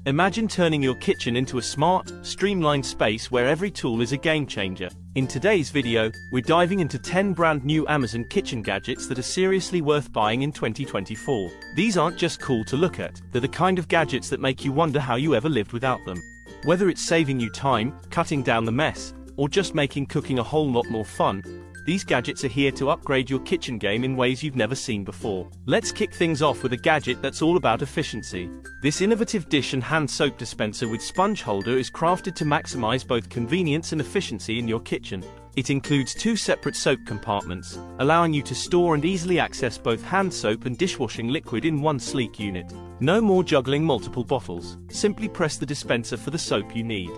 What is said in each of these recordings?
Imagine turning your kitchen into a smart, streamlined space where every tool is a game changer. In today's video, we're diving into 10 brand new Amazon kitchen gadgets that are seriously worth buying in 2024. These aren't just cool to look at, they're the kind of gadgets that make you wonder how you ever lived without them. Whether it's saving you time, cutting down the mess, or just making cooking a whole lot more fun, these gadgets are here to upgrade your kitchen game in ways you've never seen before. Let's kick things off with a gadget that's all about efficiency. This innovative dish and hand soap dispenser with sponge holder is crafted to maximize both convenience and efficiency in your kitchen. It includes 2 separate soap compartments, allowing you to store and easily access both hand soap and dishwashing liquid in one sleek unit. No more juggling multiple bottles. Simply press the dispenser for the soap you need.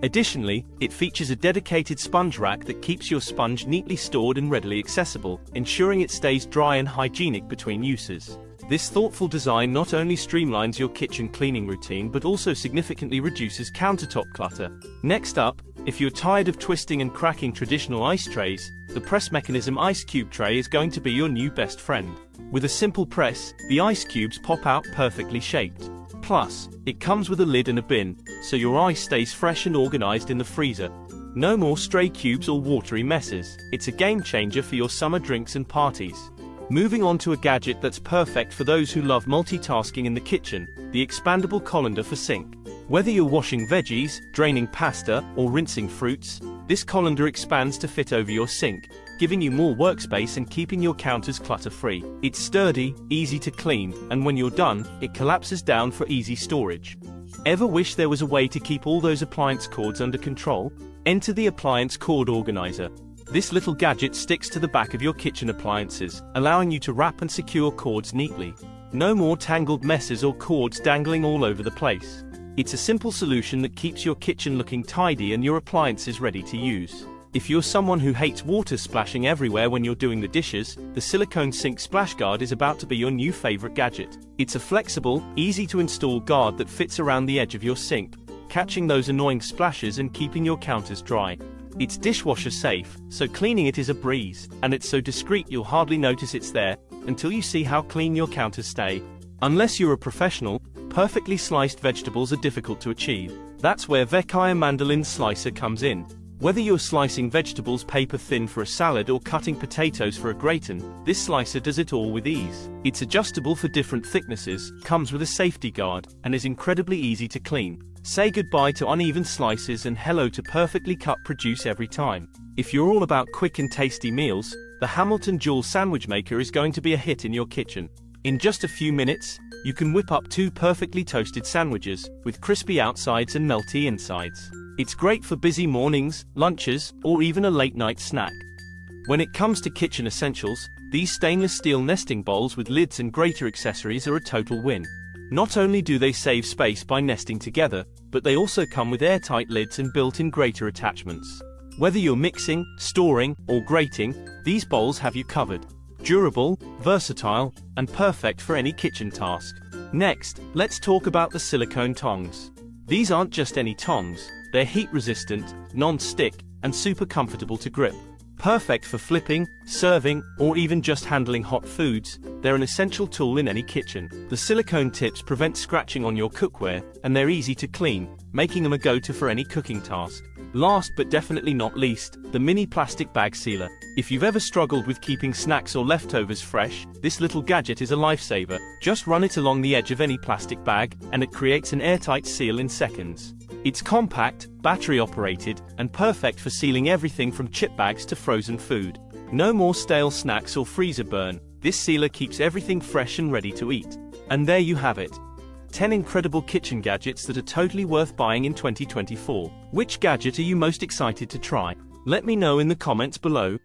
Additionally, it features a dedicated sponge rack that keeps your sponge neatly stored and readily accessible, ensuring it stays dry and hygienic between uses. This thoughtful design not only streamlines your kitchen cleaning routine but also significantly reduces countertop clutter. Next up, if you're tired of twisting and cracking traditional ice trays, the press mechanism ice cube tray is going to be your new best friend. With a simple press, the ice cubes pop out perfectly shaped. Plus, it comes with a lid and a bin, so your ice stays fresh and organized in the freezer. No more stray cubes or watery messes. It's a game changer for your summer drinks and parties. Moving on to a gadget that's perfect for those who love multitasking in the kitchen, the expandable colander for sink. Whether you're washing veggies, draining pasta, or rinsing fruits, this colander expands to fit over your sink, giving you more workspace and keeping your counters clutter-free. It's sturdy, easy to clean, and when you're done, it collapses down for easy storage. Ever wish there was a way to keep all those appliance cords under control? Enter the Appliance Cord Organizer. This little gadget sticks to the back of your kitchen appliances, allowing you to wrap and secure cords neatly. No more tangled messes or cords dangling all over the place. It's a simple solution that keeps your kitchen looking tidy and your appliances ready to use. If you're someone who hates water splashing everywhere when you're doing the dishes, the silicone sink splash guard is about to be your new favorite gadget. It's a flexible, easy-to-install guard that fits around the edge of your sink, catching those annoying splashes and keeping your counters dry. It's dishwasher safe, so cleaning it is a breeze, and it's so discreet you'll hardly notice it's there, until you see how clean your counters stay. Unless you're a professional, perfectly sliced vegetables are difficult to achieve. That's where Vekaya Mandoline slicer comes in. Whether you're slicing vegetables paper thin for a salad or cutting potatoes for a gratin, this slicer does it all with ease. It's adjustable for different thicknesses, comes with a safety guard, and is incredibly easy to clean. Say goodbye to uneven slices and hello to perfectly cut produce every time. If you're all about quick and tasty meals, the Hamilton Dual Sandwich Maker is going to be a hit in your kitchen. In just a few minutes, you can whip up 2 perfectly toasted sandwiches, with crispy outsides and melty insides. It's great for busy mornings, lunches, or even a late-night snack. When it comes to kitchen essentials, these stainless steel nesting bowls with lids and grater accessories are a total win. Not only do they save space by nesting together, but they also come with airtight lids and built-in grater attachments. Whether you're mixing, storing, or grating, these bowls have you covered. Durable, versatile, and perfect for any kitchen task. Next, let's talk about the silicone tongs. These aren't just any tongs, they're heat-resistant, non-stick, and super comfortable to grip. Perfect for flipping, serving, or even just handling hot foods, they're an essential tool in any kitchen. The silicone tips prevent scratching on your cookware, and they're easy to clean, making them a go-to for any cooking task. Last but definitely not least, the mini plastic bag sealer. If you've ever struggled with keeping snacks or leftovers fresh, this little gadget is a lifesaver. Just run it along the edge of any plastic bag, and it creates an airtight seal in seconds. It's compact, battery-operated, and perfect for sealing everything from chip bags to frozen food. No more stale snacks or freezer burn. This sealer keeps everything fresh and ready to eat. And there you have it. 10 incredible kitchen gadgets that are totally worth buying in 2024. Which gadget are you most excited to try? Let me know in the comments below.